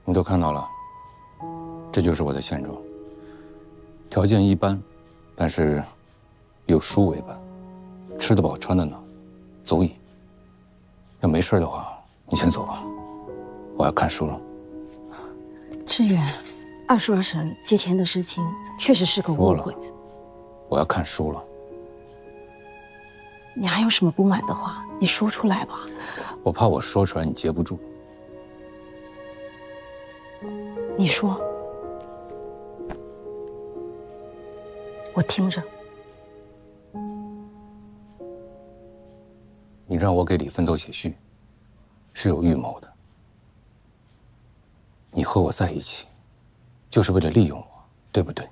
你都看到了，这就是我的现状。条件一般，但是有书为本，吃得饱穿得暖，足矣。要没事的话，你先走吧，我要看书了。志远，二叔二婶借钱的事情确实是个误会。我要看书了。你还有什么不满的话，你说出来吧。我怕我说出来你接不住。你说，我听着。你让我给李奋斗写序，是有预谋的。你和我在一起，就是为了利用我，对不对？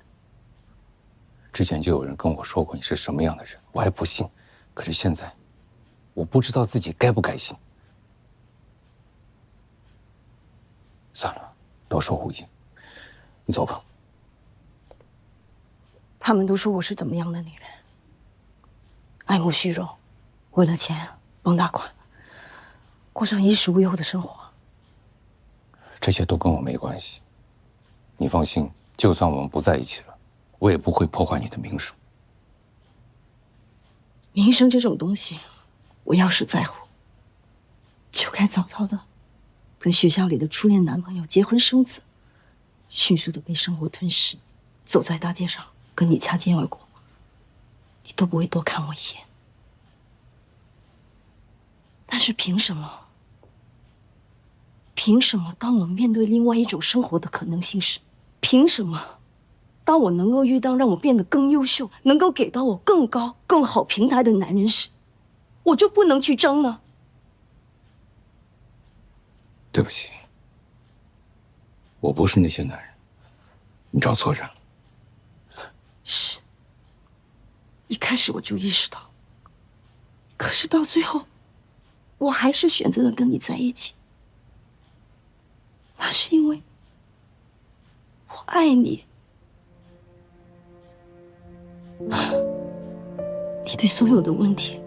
之前就有人跟我说过你是什么样的人，我还不信。可是现在，我不知道自己该不该信。算了，多说无益。你走吧。他们都说我是怎么样的女人？爱慕虚荣，为了钱傍大款，过上衣食无忧的生活。这些都跟我没关系。你放心，就算我们不在一起了，我也不会破坏你的名声。名声这种东西，我要是在乎，就该早早的跟学校里的初恋男朋友结婚生子，迅速的被生活吞噬，走在大街上跟你擦肩而过，你都不会多看我一眼。但是凭什么？凭什么当我面对另外一种生活的可能性时，凭什么当我能够遇到让我变得更优秀，能够给到我更高更好平台的男人时，我就不能去争呢？对不起，我不是那些男人，你找错人了。是，一开始我就意识到，可是到最后，我还是选择了跟你在一起。那是因为我爱你。你对所有的问题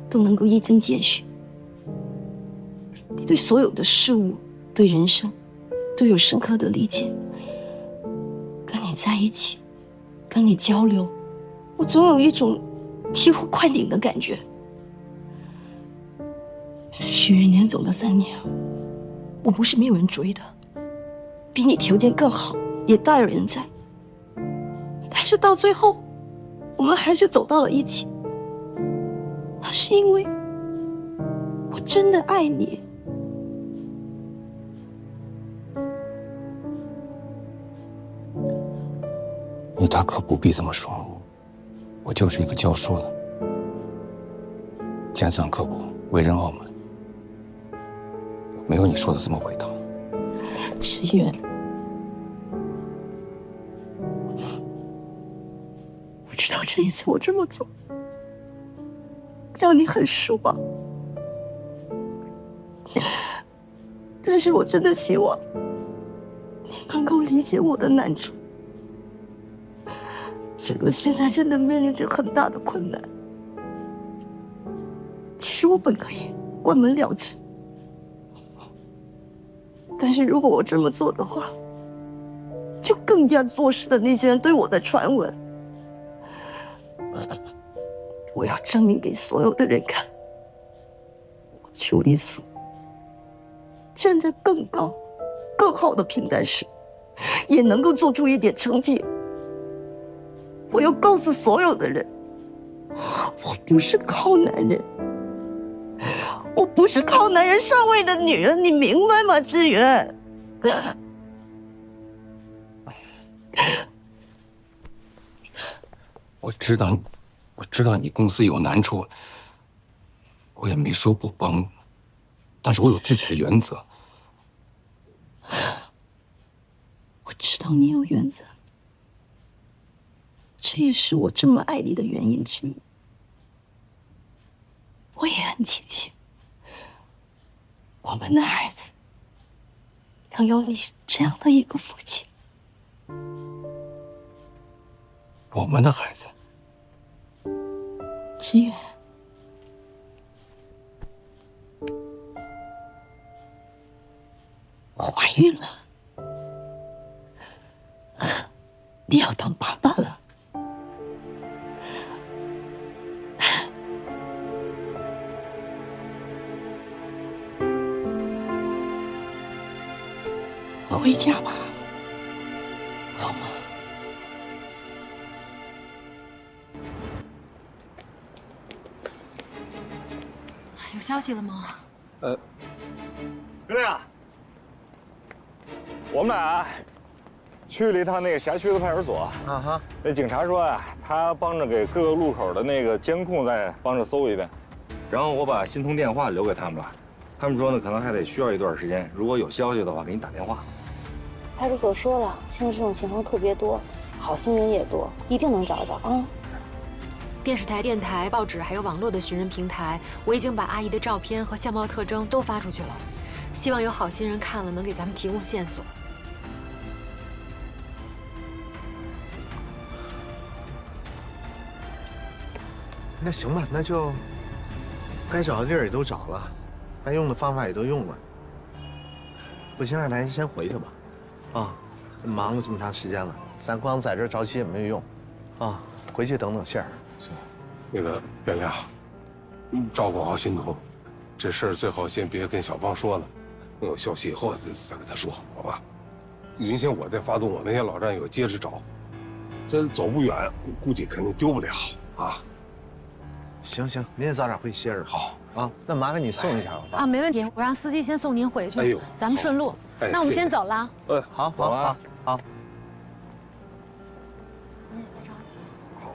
都能够一针见血，你对所有的事物、对人生都有深刻的理解。跟你在一起，跟你交流，我总有一种醍醐灌顶的感觉。许愿年走了3年，我不是没有人追的，比你条件更好，也大有人在。但是到最后，我们还是走到了一起。那是因为我真的爱你。你大可不必这么说，我就是一个教书的，尖酸刻薄，为人傲慢，没有你说的这么伟大。志远，我知道这一次我这么做让你很失望，但是我真的希望你能够理解我的难处。这个现在真的面临着很大的困难。其实我本可以关门了之，但是如果我这么做的话，就更加坐实了那些人对我的传闻。我要证明给所有的人看，我邱丽素站在更高、更好的平台时，也能够做出一点成绩。我要告诉所有的人，我不是靠男人，我不是靠男人上位的女人，你明白吗，志远？我知道你公司有难处，我也没说不帮，但是我有自己的原则。我知道你有原则，这也是我这么爱你的原因之一。我也很庆幸，我们的孩子能有你这样的一个父亲。我们的孩子，志远，我怀孕了。你要当爸爸了。我回家吧，好吗？有消息了吗？刘亮，我们俩去了一趟那个辖区的派出所。啊哈，那警察说啊，他帮着给各个路口的那个监控再帮着搜一遍，然后我把新通电话留给他们了。他们说呢，可能还得需要一段时间，如果有消息的话，给你打电话。派出所说了，现在这种情况特别多，好心人也多，一定能找着啊。电视台、电台、报纸还有网络的寻人平台，我已经把阿姨的照片和相貌特征都发出去了，希望有好心人看了能给咱们提供线索。那行吧，那就该找的地儿也都找了，该用的方法也都用了。不行，咱先回去吧。啊，这忙了这么长时间了，咱光在这儿着急也没有用。啊，回去等等信儿。行，那个袁亮，照顾好欣桐，这事儿最好先别跟小芳说了，等有消息以后再跟她说，好吧？明天我再发动我那些老战友接着找，咱走不远，估计肯定丢不了啊。行，您也早点回去歇着。好啊，那麻烦你送一下吧。啊，没问题，我让司机先送您回去。哎呦，咱们顺路。那我们先走了。好，好。您也别着急。好。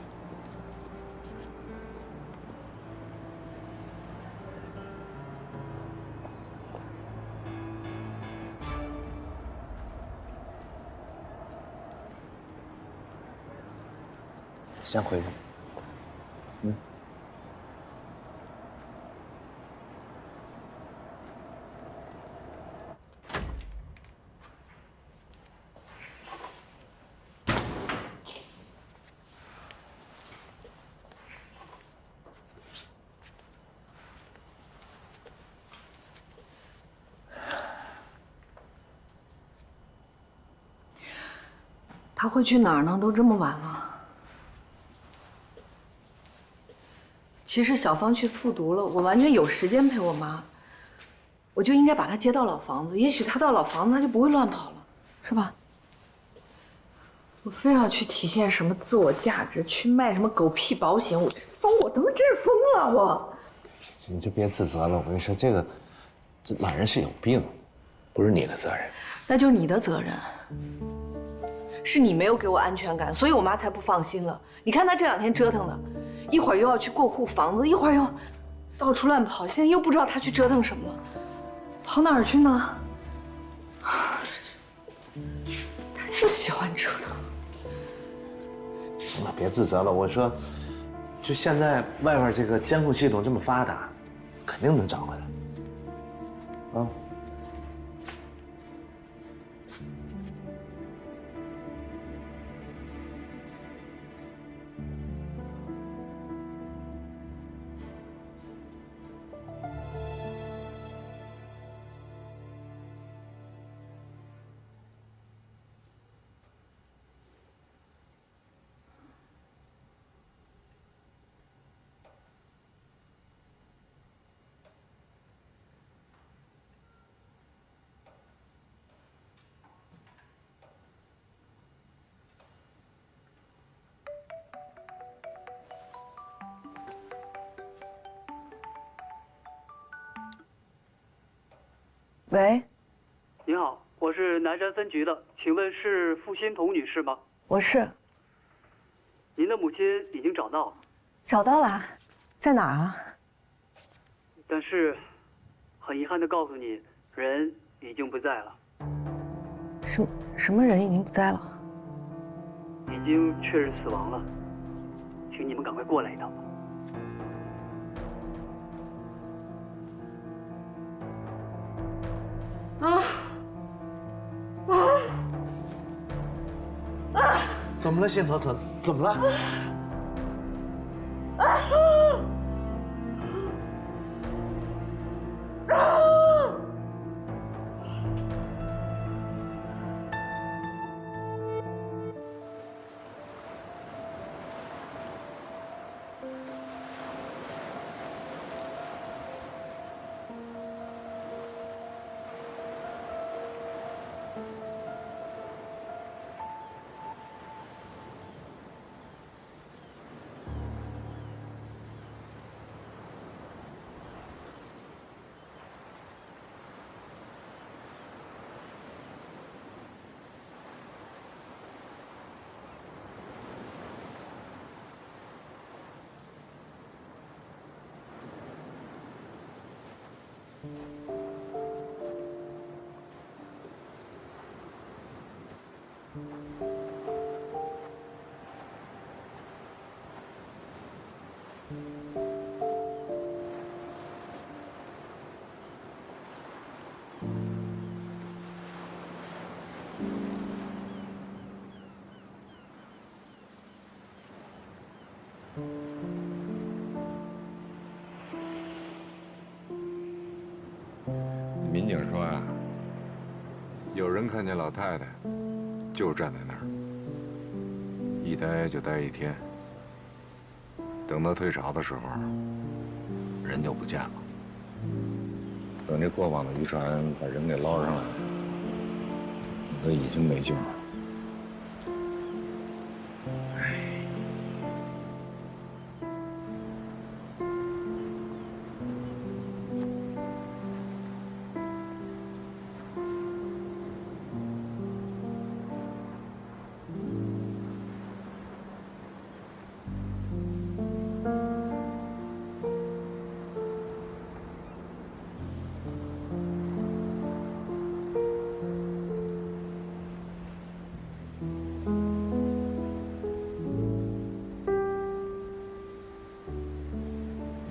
先回去。他会去哪儿呢？都这么晚了。其实小芳去复读了，我完全有时间陪我妈，我就应该把她接到老房子。也许她到老房子，她就不会乱跑了，是吧？我非要去体现什么自我价值，去卖什么狗屁保险，我他妈真是疯了！我，你就别自责了。我跟你说，这老人是有病，不是你的责任。那就是你的责任。是你没有给我安全感，所以我妈才不放心了。你看她这2天折腾的，一会儿又要去过户房子，一会儿又到处乱跑，现在又不知道她去折腾什么了，跑哪儿去呢？她就喜欢折腾。行了，别自责了。我说，就现在外边这个监控系统这么发达，肯定能找回来。啊。喂，您好，我是南山分局的，请问是付欣桐女士吗？我是。您的母亲已经找到了。找到了，在哪儿啊？但是，很遗憾的告诉你，人已经不在了。什么人已经不在了？已经确认死亡了，请你们赶快过来一趟吧。怎么了，欣桐？怎么了？民警说呀，有人看见老太太，就站在那儿，一待就待1天。等到退潮的时候，人就不见了。等这过往的渔船把人给捞上来，都已经没救了。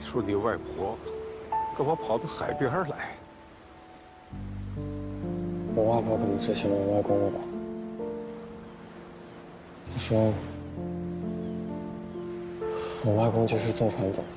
说你外婆干嘛跑到海边来？我外婆可能之前问我外公了吧？他说我外公就是坐船走的。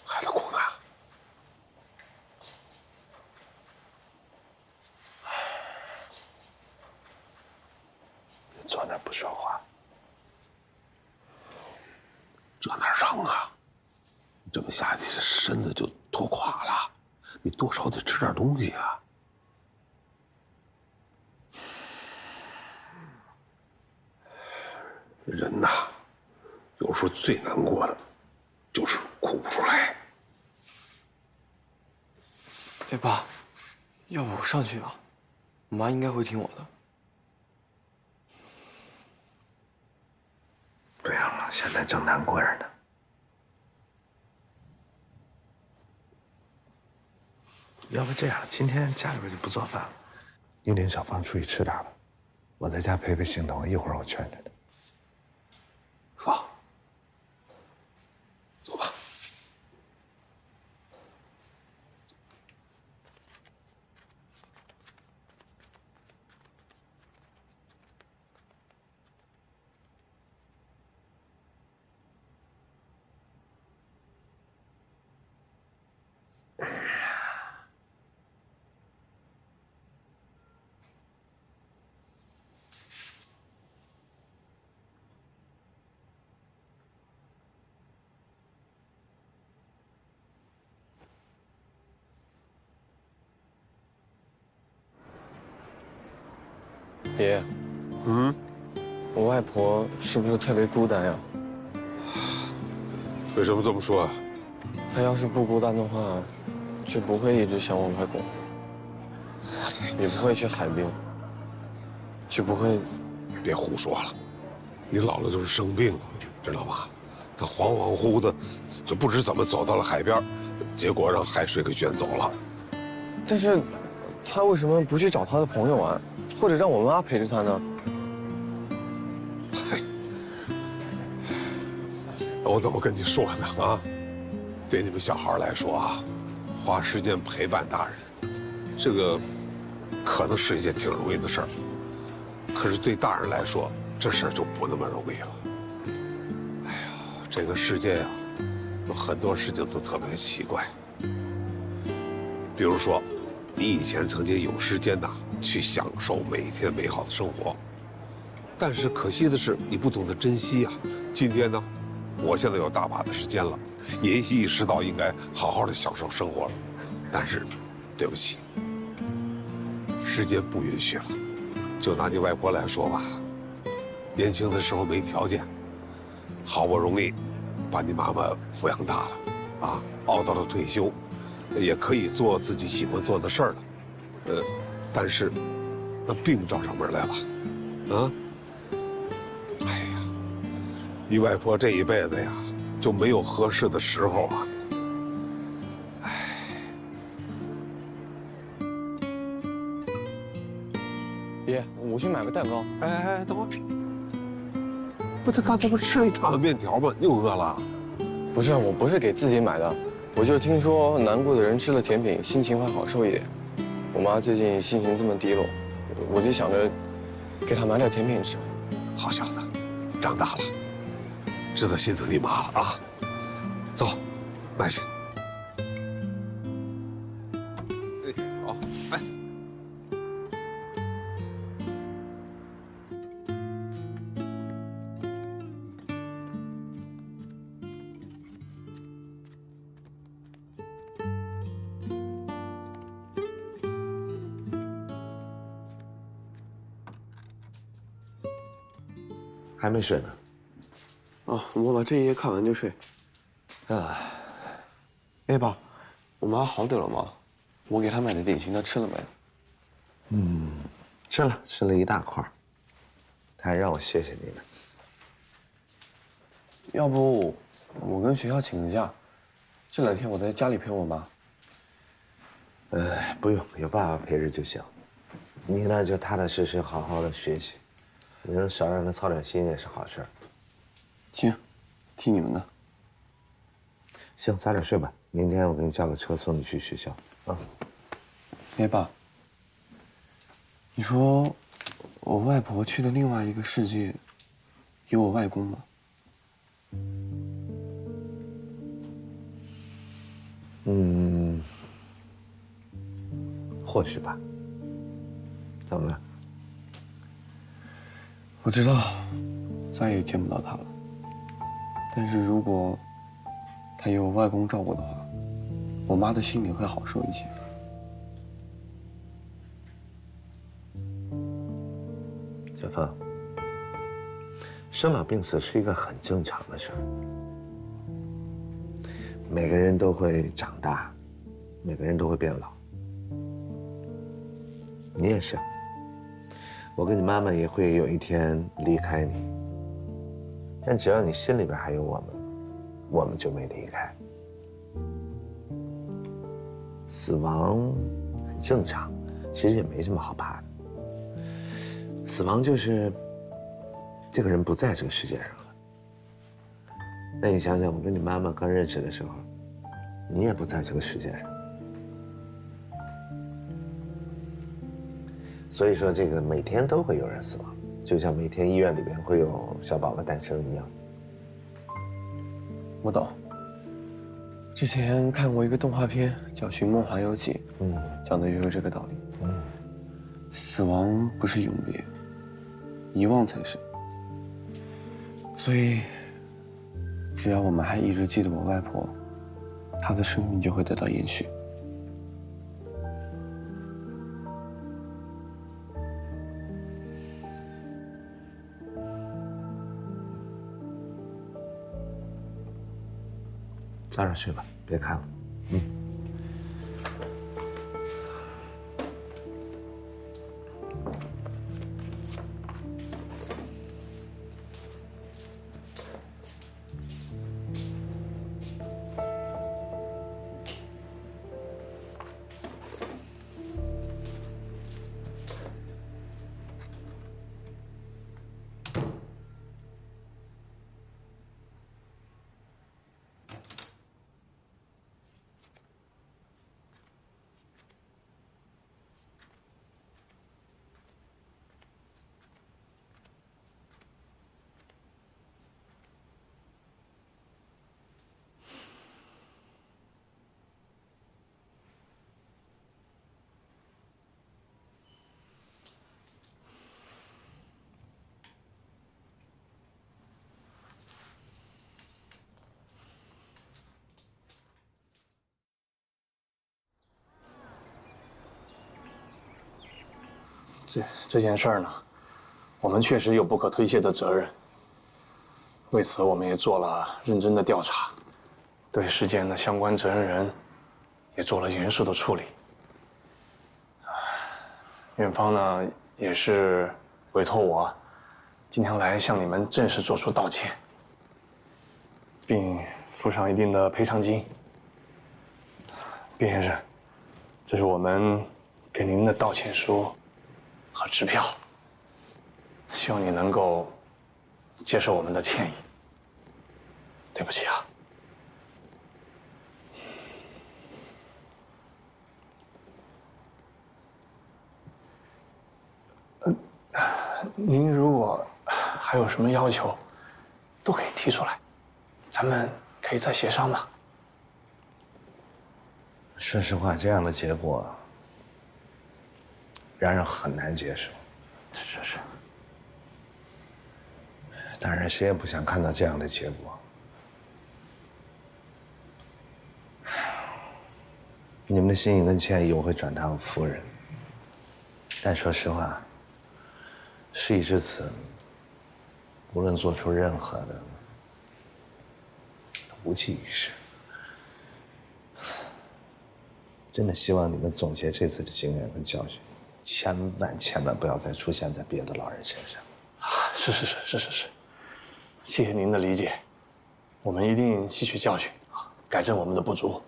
孩子哭呢？你坐那儿不说话。这哪让啊？你这么下去，这身子就拖垮了。你多少得吃点东西啊。人呐，有时候最难过的，就是哭不出来。哎，爸，要不我上去吧？我妈应该会听我的。不行了，现在正难过着呢。要不这样，今天家里边就不做饭了，你领小芳出去吃点吧，我在家陪陪欣桐，一会儿我劝劝她。好，走吧。爷，我外婆是不是特别孤单呀？为什么这么说啊？她要是不孤单的话，就不会一直想我外公，也不会去海边。就不会。别胡说了，你姥姥就是生病了，知道吗？她恍恍惚惚的，就不知怎么走到了海边，结果让海水给卷走了。但是，她为什么不去找她的朋友玩，或者让我妈陪着她呢？嗨，我怎么跟你说呢？啊，对你们小孩来说啊，花时间陪伴大人，这个可能是一件挺容易的事儿。可是对大人来说，这事儿就不那么容易了。哎呀，这个世界呀，有很多事情都特别奇怪。比如说，你以前曾经有时间呐去享受每一天美好的生活，但是可惜的是，你不懂得珍惜呀。今天呢，我现在有大把的时间了，也意识到应该好好的享受生活了。但是，对不起，时间不允许了。就拿你外婆来说吧，年轻的时候没条件，好不容易把你妈妈抚养大了，啊，熬到了退休，也可以做自己喜欢做的事儿了，但是那病找上门来了，啊，哎呀，你外婆这一辈子呀，就没有合适的时候啊。爷，我去买个蛋糕。哎，等会儿，不，他刚才不是吃了一大碗面条吗？你又饿了？不是，我不是给自己买的，我就听说难过的人吃了甜品，心情会好受一点。我妈最近心情这么低落，我就想着给她买点甜品吃。好小子，长大了，知道心疼你妈了啊！走，买去。好，哎。还没睡呢。哦，我把这一页看完就睡。哎，爸，我妈好点了吗？我给她买的点心，她吃了没？吃了一大块。她还让我谢谢你呢。要不我跟学校请个假，这2天我在家里陪我妈。不用，有爸爸陪着就行。你呢就踏踏实实好好的学习，你能少让她操点心也是好事。行，听你们的。行，早点睡吧。明天我给你叫个车送你去学校。啊。哎，爸，你说我外婆去的另外一个世界，有我外公吗？或许吧。怎么了？我知道，再也见不到他了。但是如果他有我外公照顾的话，我妈的心里会好受一些。小凤，生老病死是一个很正常的事儿。每个人都会长大，每个人都会变老。你也是，我跟你妈妈也会有一天离开你。但只要你心里边还有我们就没离开。死亡很正常，其实也没什么好怕的。死亡就是这个人不在这个世界上了。那你想想，我跟你妈妈刚认识的时候，你也不在这个世界上。所以说，这个每天都会有人死亡，就像每天医院里边会有小宝宝诞生一样。我懂。之前看过一个动画片，叫《寻梦环游记》，讲的就是这个道理。死亡不是永别，遗忘才是。所以，只要我们还一直记得我外婆，她的生命就会得到延续。早点睡吧，别看了。这件事儿呢，我们确实有不可推卸的责任。为此，我们也做了认真的调查，对事件的相关责任人也做了严肃的处理。院方呢，也是委托我今天来向你们正式做出道歉，并付上一定的赔偿金。卞先生，这是我们给您的道歉书和支票，希望你能够接受我们的歉意。对不起啊。您如果还有什么要求，都可以提出来，咱们可以再协商嘛。说实话，这样的结果让人很难接受。是。当然，谁也不想看到这样的结果。你们的心意跟歉意，我会转达我夫人。但说实话，事已至此，无论做出任何的，无济于事。真的希望你们总结这次的经验跟教训，千万不要再出现在别的老人身上。是，谢谢您的理解，我们一定吸取教训啊，改正我们的不足。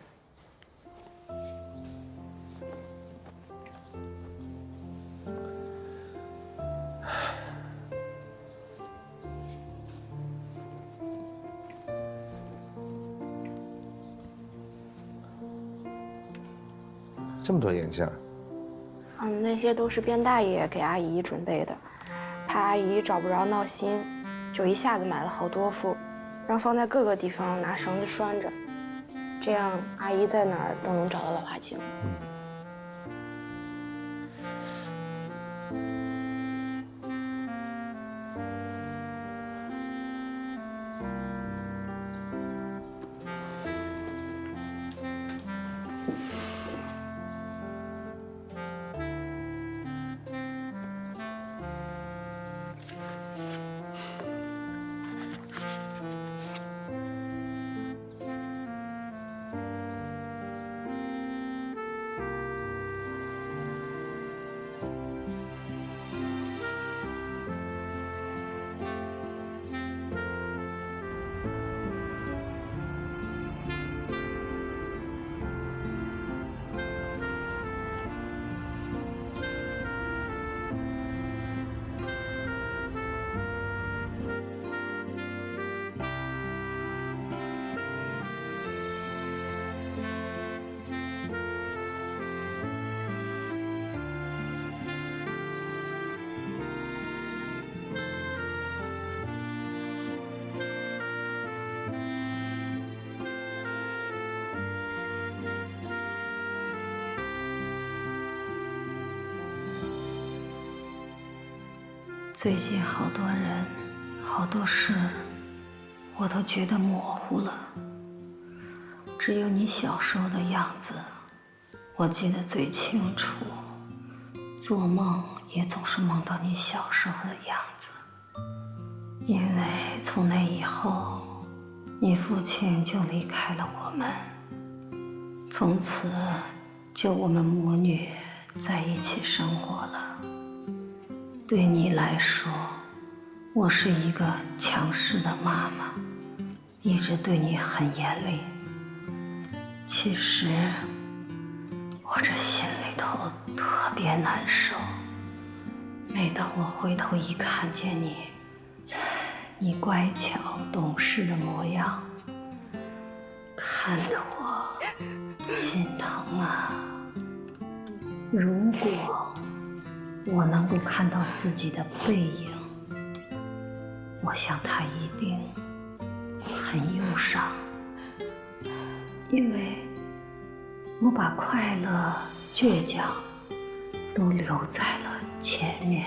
这么多眼镜。那些都是卞大爷给阿姨准备的，怕阿姨找不着闹心，就一下子买了好多副，让放在各个地方拿绳子拴着，这样阿姨在哪儿都能找到老花镜。最近好多人、好多事，我都觉得模糊了。只有你小时候的样子，我记得最清楚。做梦也总是梦到你小时候的样子。因为从那以后，你父亲就离开了我们，从此就我们母女在一起生活了。对你来说，我是一个强势的妈妈，一直对你很严厉。其实，我这心里头特别难受。每当我回头一看见你乖巧懂事的模样，看得我心疼啊。如果我能够看到自己的背影，我想他一定很忧伤，因为我把快乐、倔强都留在了前面。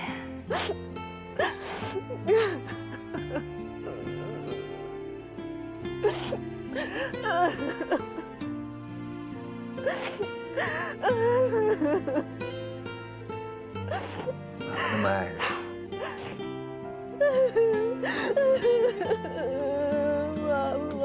那么爱你？妈妈，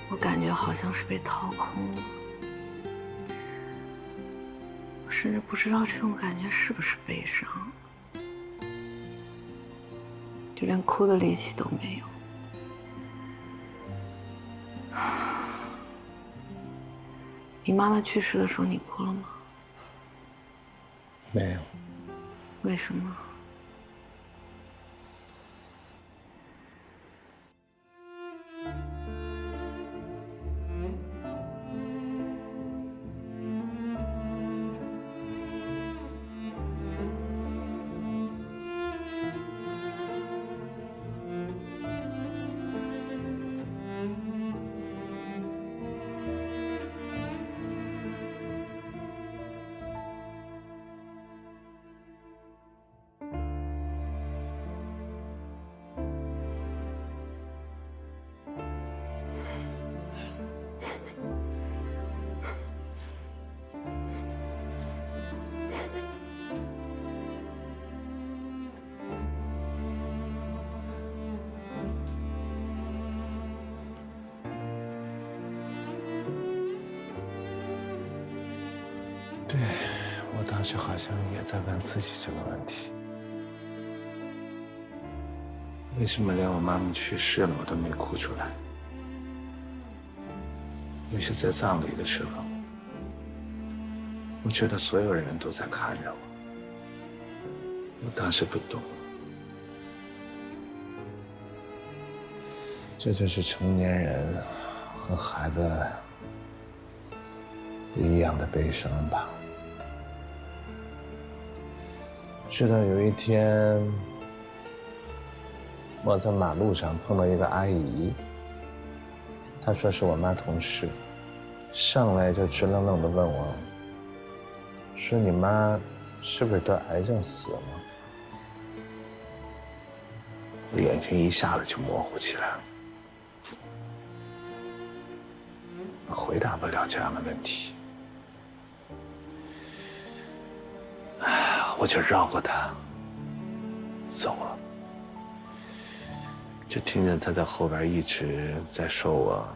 我感觉好像是被掏空了，我甚至不知道这种感觉是不是悲伤，就连哭的力气都没有。你妈妈去世的时候，你哭了吗？没有。为什么？对，我当时好像也在问自己这个问题：为什么连我妈妈去世了我都没哭出来？尤其在葬礼的时候，我觉得所有人都在看着我。我当时不懂，这就是成年人和孩子不一样的悲伤吧。直到有一天，我在马路上碰到一个阿姨，她说是我妈同事，上来就直愣愣地问我，说你妈是不是得癌症死了？我眼睛一下子就模糊起来了，我回答不了这样的问题。我就绕过他走了，就听见他在后边一直在说我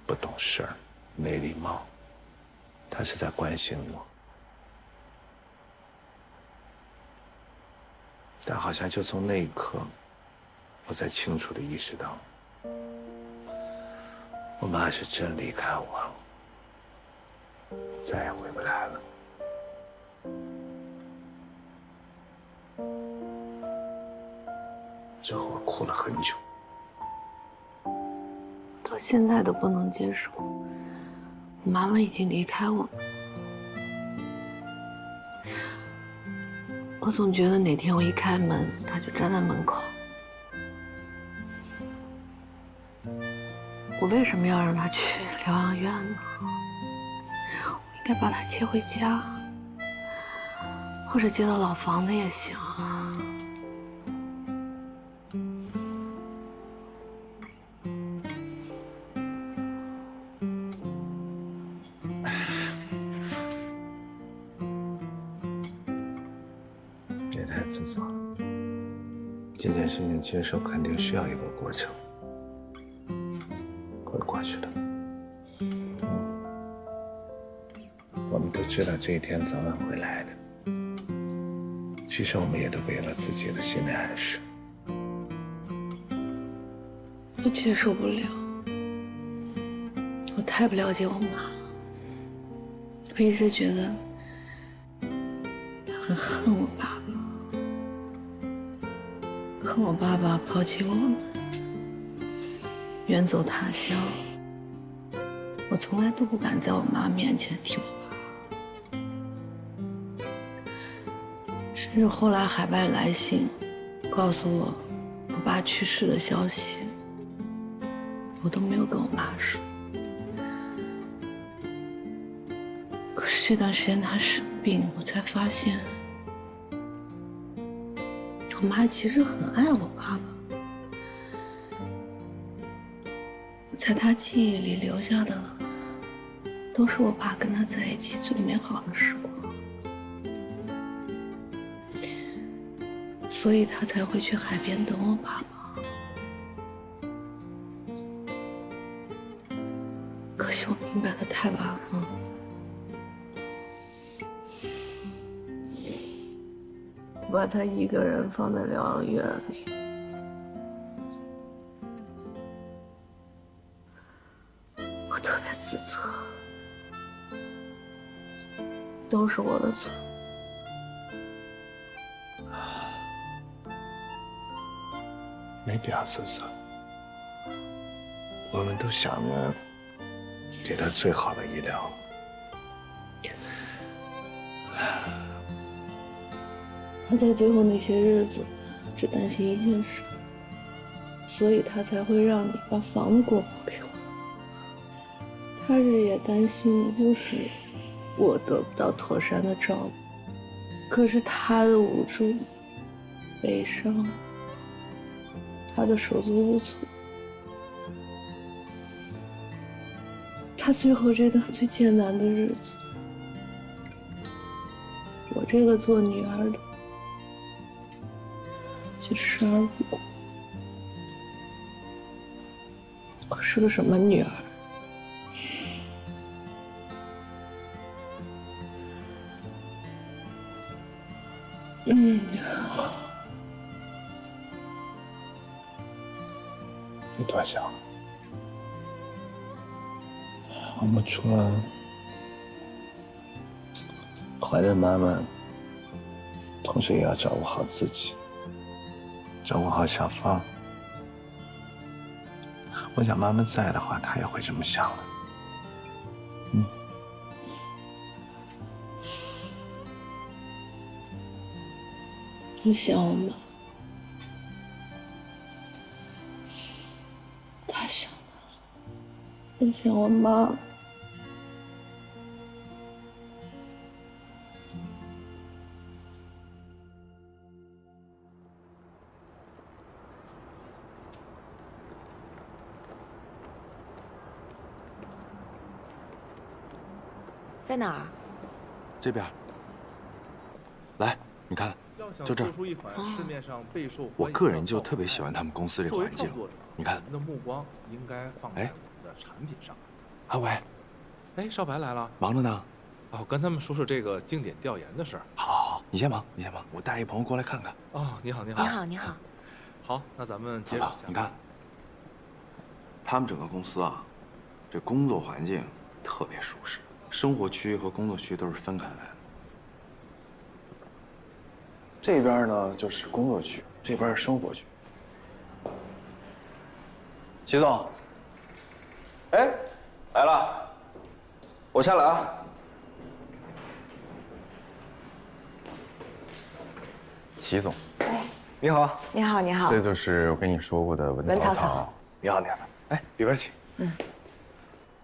不懂事儿、没礼貌，他是在关心我。但好像就从那一刻，我才清楚地意识到，我妈是真离开我了，再也回不来了。之后我哭了很久，到现在都不能接受，我妈妈已经离开我了。我总觉得哪天我一开门，她就站在门口。我为什么要让她去疗养院呢？我应该把她接回家，或者接到老房子也行。别太自责，这件事情接受肯定需要一个过程，会过去的。我们都知道这一天早晚会来的，其实我们也都给了自己的心理暗示。我接受不了，我太不了解我妈了。我一直觉得她很恨我爸爸，恨我爸爸抛弃我们，远走他乡。我从来都不敢在我妈面前提我爸，甚至后来海外来信告诉我我爸去世的消息，我都没有跟我妈说。可是这段时间他生病，我才发现我妈其实很爱我爸爸，在她记忆里留下的都是我爸跟她在一起最美好的时光，所以她才会去海边等我爸爸。可惜我明白的太晚了。把他一个人放在疗养院里，我特别自责，都是我的错。没必要自责，我们都想着给他最好的医疗。他在最后那些日子，只担心一件事，所以他才会让你把房子过户给我。他日夜担心的就是我得不到妥善的照顾，可是他的无助、悲伤，他的手足无措，他最后这段最艰难的日子，我这个做女儿的却视而不顾。我是个什么女儿？你多想，我们除了怀着妈妈，同时也要照顾好自己，照顾好小芳。我想妈妈在的话，她也会这么想的。我想我妈，太想她了。我想我妈。在哪儿？这边。来，你看，就这儿。我个人就特别喜欢他们公司这环境，你看。的目光应该放在我们的产品上。阿伟，哎，少白来了，忙着呢。哦，跟他们说说这个经典调研的事儿。好，你先忙，你先忙，我带一朋友过来看看。哦，你好，你好，你好，你好。好，那咱们接着。你看，他们整个公司啊，这工作环境特别舒适。生活区和工作区都是分开来的。这边呢就是工作区，这边是生活区。齐总，哎，来了，我下来啊。齐总，哎，你好，你好，你好。这就是我跟你说过的文草草。你好，你好。哎，里边请。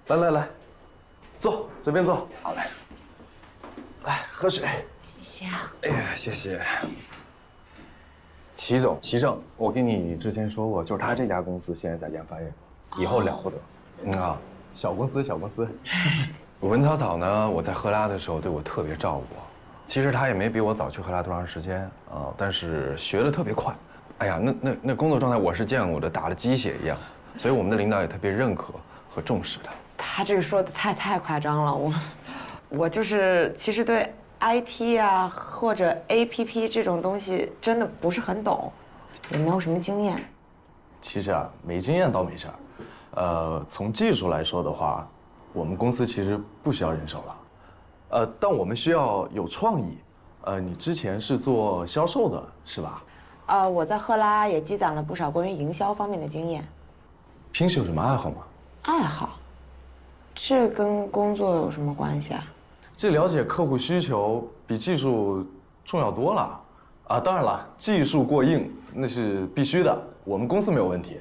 来来来。坐，随便坐。好嘞。来，喝水。谢谢啊。哎呀，谢谢。齐总，齐正，我跟你之前说过，就是他这家公司现在在研发业，以后了不得。小公司，小公司。文草草呢，我在赫拉的时候对我特别照顾。其实他也没比我早去赫拉多长时间啊，但是学得特别快。哎呀，那工作状态我是见过的，打了鸡血一样。所以我们的领导也特别认可和重视他。他这个说的太夸张了，我就是其实对 IT 啊或者 APP 这种东西真的不是很懂，也没有什么经验。其实啊，没经验倒没事儿。从技术来说的话，我们公司其实不需要人手了。但我们需要有创意。你之前是做销售的是吧？我在赫拉也积攒了不少关于营销方面的经验。平时有什么爱好吗？爱好？这跟工作有什么关系啊？这了解客户需求比技术重要多了。当然了，技术过硬那是必须的，我们公司没有问题。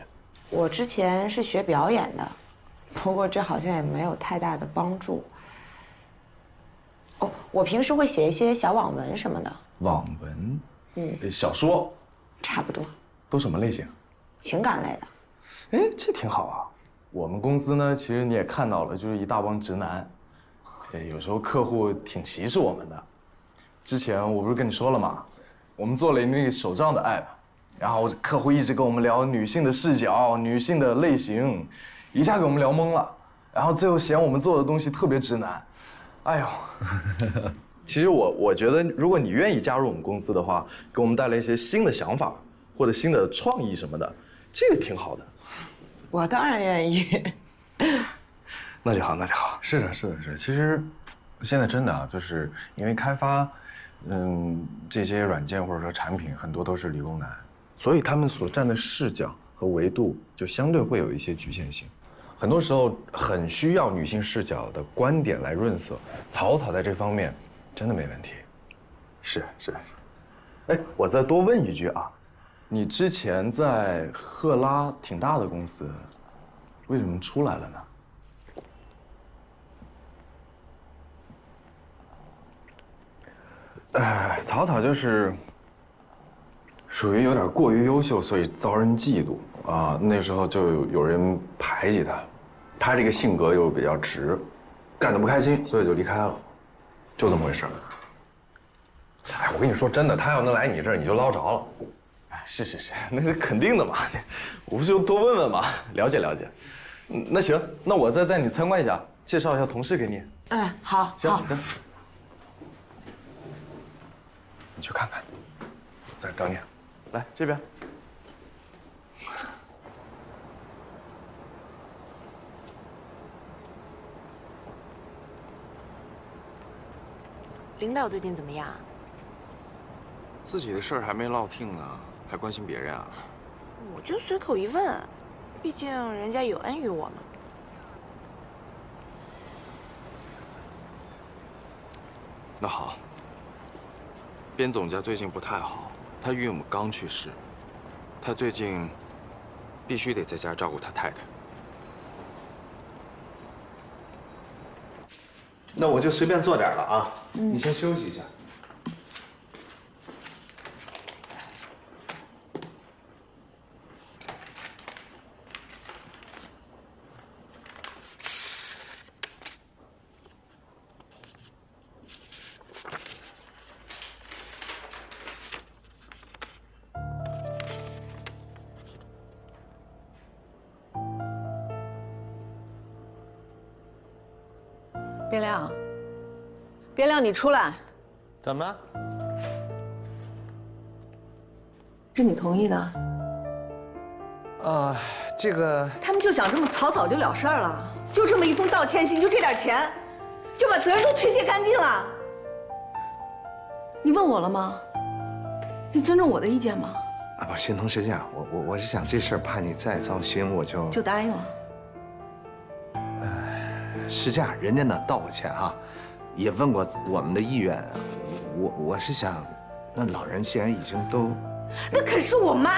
我之前是学表演的，不过这好像也没有太大的帮助。哦，我平时会写一些小网文什么的。网文？小说。差不多。都什么类型？情感类的。哎，这挺好啊。我们公司呢，其实你也看到了，就是一大帮直男。有时候客户挺歧视我们的。之前我不是跟你说了吗？我们做了那个手账的 app， 然后客户一直跟我们聊女性的视角、女性的类型，一下给我们聊懵了。然后最后嫌我们做的东西特别直男。哎呦，其实我觉得，如果你愿意加入我们公司的话，给我们带来一些新的想法或者新的创意什么的，这个挺好的。我当然愿意。那就好，那就好。是的，是的，是的。其实，现在真的啊，就是因为开发，这些软件或者说产品很多都是理工男，所以他们所站的视角和维度就相对会有一些局限性。很多时候很需要女性视角的观点来润色。草草在这方面真的没问题。是。哎，我再多问一句啊，你之前在赫拉挺大的公司，为什么出来了呢？草草就是属于有点过于优秀，所以遭人嫉妒啊。那时候就有人排挤他，他这个性格又比较直，干得不开心，所以就离开了，就这么回事。哎，我跟你说真的，他要能来你这儿，你就捞着了。是，那是肯定的嘛。我不是就多问问嘛，了解。那行，那我再带你参观一下，介绍一下同事给你。哎，好，行。你去看看，我在这等你。来这边。领导最近怎么样？自己的事儿还没落听呢，还关心别人啊？我就随口一问，毕竟人家有恩于我们。那好。边总家最近不太好，他岳母刚去世，他最近必须得在家照顾他太太。那我就随便做点了啊，你先休息一下。边亮，你出来。怎么了？是你同意的？这个他们就想这么草草就了事儿了，就这么一封道歉信，就这点钱，就把责任都推卸干净了。你问我了吗？你尊重我的意见吗？不，欣桐是这样，我是想这事儿怕你再糟心，我就答应了。是这样，人家呢道过歉哈，也问过我们的意愿，我是想，那老人既然已经都，那可是我妈，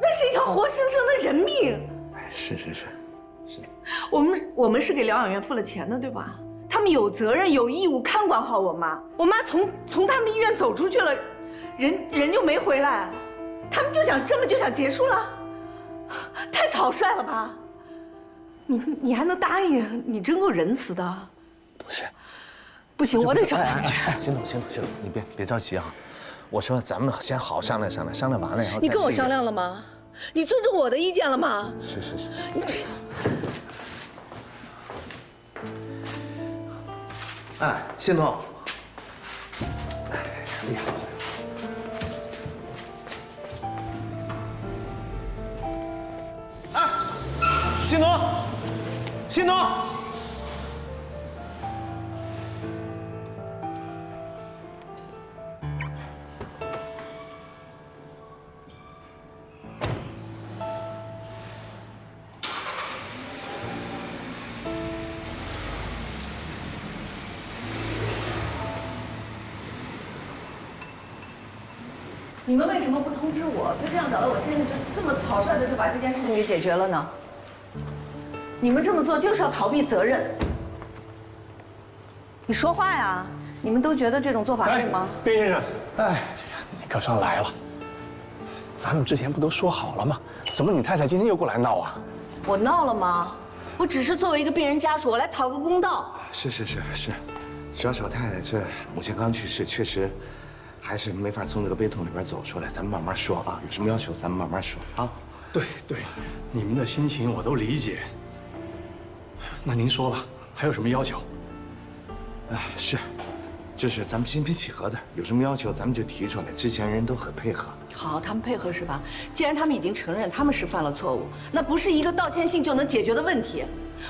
那是一条活生生的人命。是。我们是给疗养院付了钱的，对吧？他们有责任有义务看管好我妈。我妈从他们医院走出去了，人就没回来，他们就想结束了，太草率了吧？你还能答应？你真够仁慈的。不行，我得找他去。欣桐，你别着急啊。我说咱们先好好商量商量，商量完了以后。你跟我商量了吗？你尊重我的意见了吗？是。哎，欣桐。哎呀。哎，欣桐。你们为什么不通知我？就这样找到我先生，就这么草率的就把这件事情给解决了呢？你们这么做就是要逃避责任。你说话呀！你们都觉得这种做法对吗？边先生，哎，你可算来了。咱们之前不都说好了吗？怎么你太太今天又过来闹啊？我闹了吗？我只是作为一个病人家属，我来讨个公道。是，主要是我太太这母亲刚去世，确实还是没法从这个悲痛里边走出来。咱们慢慢说啊，有什么要求咱们慢慢说啊。对，你们的心情我都理解。那您说吧，还有什么要求？是，就是咱们心平气和的，有什么要求咱们就提出来。之前人都很配合。好，他们配合是吧？既然他们已经承认他们是犯了错误，那不是一个道歉信就能解决的问题。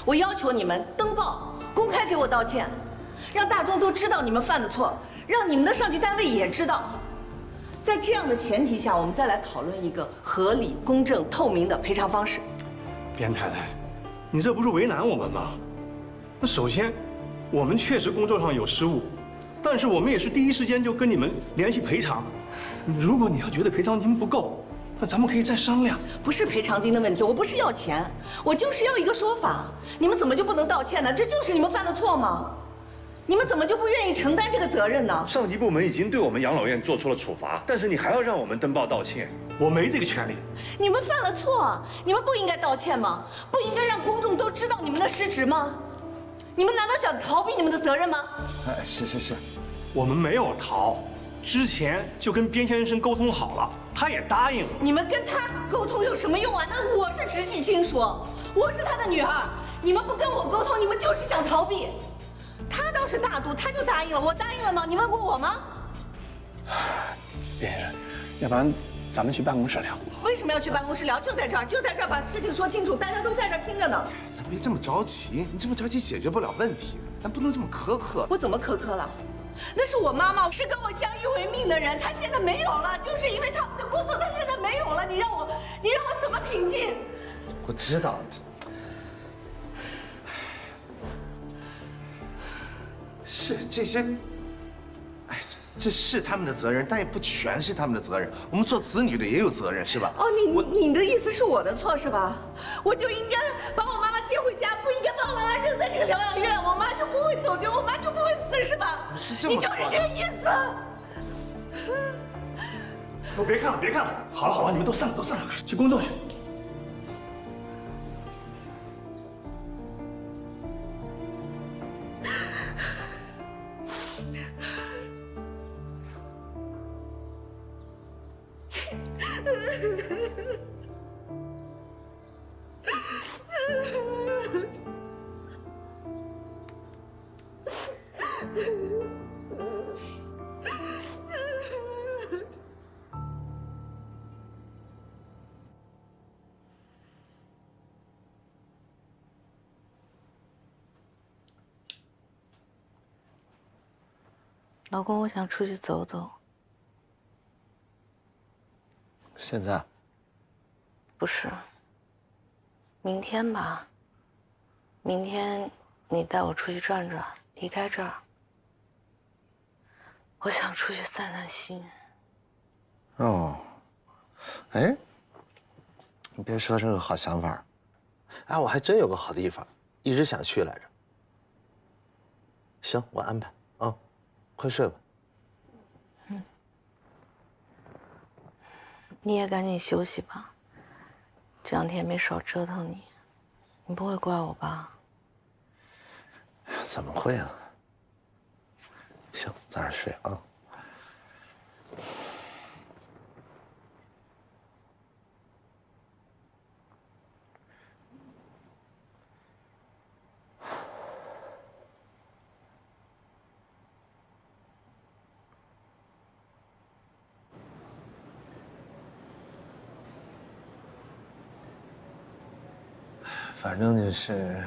我要求你们登报，公开给我道歉，让大众都知道你们犯的错，让你们的上级单位也知道。在这样的前提下，我们再来讨论一个合理、公正、透明的赔偿方式。边太太，你这不是为难我们吗？那首先，我们确实工作上有失误，但是我们也是第一时间就跟你们联系赔偿。如果你要觉得赔偿金不够，那咱们可以再商量。不是赔偿金的问题，我不是要钱，我就是要一个说法。你们怎么就不能道歉呢？这就是你们犯的错吗？你们怎么就不愿意承担这个责任呢？上级部门已经对我们养老院做出了处罚，但是你还要让我们登报道歉，我没这个权利。你们犯了错，你们不应该道歉吗？不应该让公众都知道你们的失职吗？你们难道想逃避你们的责任吗？是，我们没有逃，之前就跟边先生沟通好了，他也答应了。你们跟他沟通有什么用啊？那我是直系亲属，我是他的女儿，你们不跟我沟通，你们就是想逃避。他倒是大度，他就答应了，我答应了吗？你问过我吗？边先生，要不然咱们去办公室聊。为什么要去办公室聊？就在这儿，把事情说清楚，大家都在这儿听着呢。咱别这么着急，你这么着急解决不了问题，咱不能这么苛刻。我怎么苛刻了？那是我妈妈，是跟我相依为命的人，她现在没有了，就是因为他们的工作，她现在没有了。你让我怎么平静？我知道。是这些，这是他们的责任，但也不全是他们的责任。我们做子女的也有责任，是吧？哦，你的意思是我的错是吧？我就应该把我妈妈接回家，不应该把我妈妈扔在这个疗养院，我妈就不会走丢，我妈就不会死，是吧？不是这么说的。你就是这个意思。都别看了，好了，你们都散了，去工作去。老公，我想出去走走。现在？不是。明天吧。明天你带我出去转转，离开这儿。我想出去散散心。哦。哎，你别说这个好想法。哎，我还真有个好地方，一直想去来着。行，我安排啊。快睡吧。你也赶紧休息吧，这2天没少折腾你，你不会怪我吧？怎么会啊？行，早点睡啊。反正就是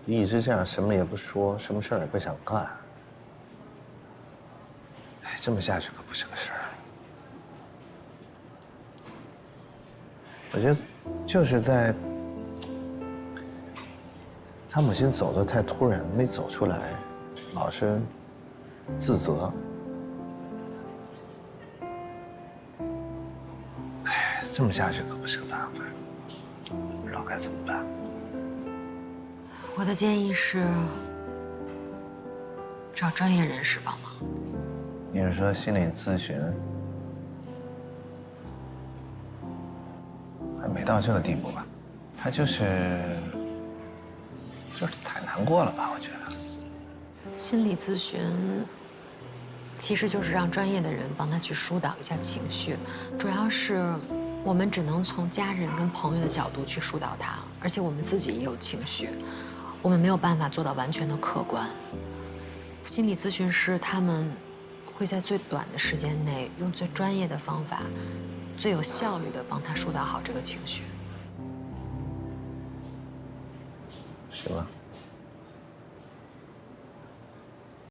一直这样，什么也不说，什么事儿也不想干。哎，这么下去可不是个事儿。我觉得就是在他母亲走得太突然，没走出来，老是自责。哎，这么下去可不是个办法。不知道该怎么办。我的建议是找专业人士帮忙。你是说心理咨询？没到这个地步吧，他就是太难过了吧？我觉得。心理咨询其实就是让专业的人帮他去疏导一下情绪，主要是我们只能从家人跟朋友的角度去疏导他，而且我们自己也有情绪，我们没有办法做到完全的客观。心理咨询师他们会在最短的时间内，用最专业的方法，最有效率的帮他疏导好这个情绪。行了。